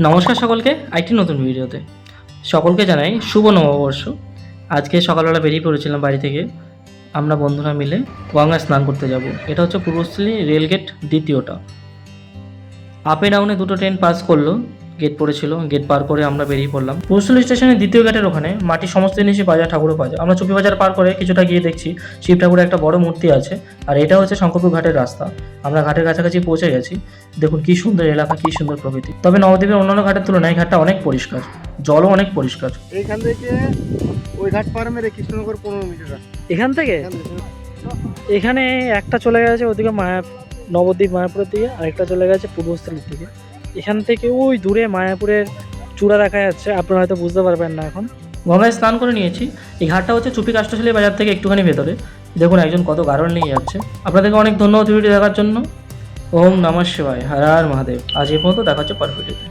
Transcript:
নমস্কার সকলকে আরেকটি নতুন ভিডিওতে সকলকে জানাই শুভ নববর্ষ। আজকে সকালবেলা বেরিয়ে পড়েছিলাম বাড়ি থেকে। আমরা বন্ধুরা মিলে গঙ্গায় স্নান করতে যাব। এটা হচ্ছে পূর্বস্থলী রেলগেট দ্বিতীয়টা। আপে ডাউনে দুটো ট্রেন পাস করলো, গেট পড়েছিল, গেট পার করে আমরা বেরিয়ে পড়লাম। পূর্বস্থলী স্টেশনের দ্বিতীয় গেটের ওখানে মাটির সমস্ত জিনিসই বাজার, ঠাকুরও পাওয়া যায়। আমরা চুপি বাজার পার করে কিছুটা গিয়ে দেখছি শিব ঠাকুরের একটা বড় মূর্তি আছে, আর এটা হচ্ছে শঙ্করপুর ঘাটের রাস্তা। আমরা ঘাটের কাছাকাছি পৌঁছে গেছি। দেখুন কি সুন্দর এলাকা, কি সুন্দর প্রকৃতি। তবে নবদ্বীপের অন্যান্য ঘাটের তুলনায় এই ঘাটটা অনেক পরিষ্কার, জলও অনেক পরিষ্কার। এইখান থেকে ওই ঘাট পার মেরে কৃষ্ণনগর 15 মিটার রাস্তা। এখান থেকে এখানে একটা চলে গেছে ওদিকে নবদ্বীপ মায়াপুরের দিকে, আরেকটা চলে গেছে পূর্বস্থলীর দিকে। এখান থেকে ওই দূরে মায়াপুরের চূড়া দেখা যাচ্ছে, আপনারা হয়তো বুঝতে পারবেন না এখন। গঙ্গায় স্নান করে নিয়েছি। এই ঘাটটা হচ্ছে চুপি কাষ্ঠশালী বাজার থেকে একটুখানি ভেতরে। দেখুন একজন কত গারল নিয়ে যাচ্ছে। আপনাদেরকে অনেক ধন্যবাদ ভিডিওটি দেখার জন্য। ওম নমঃ শিবায়, হর হর মহাদেব। আজ এই পর্যন্ত, দেখা হচ্ছে পরের ভিডিওতে।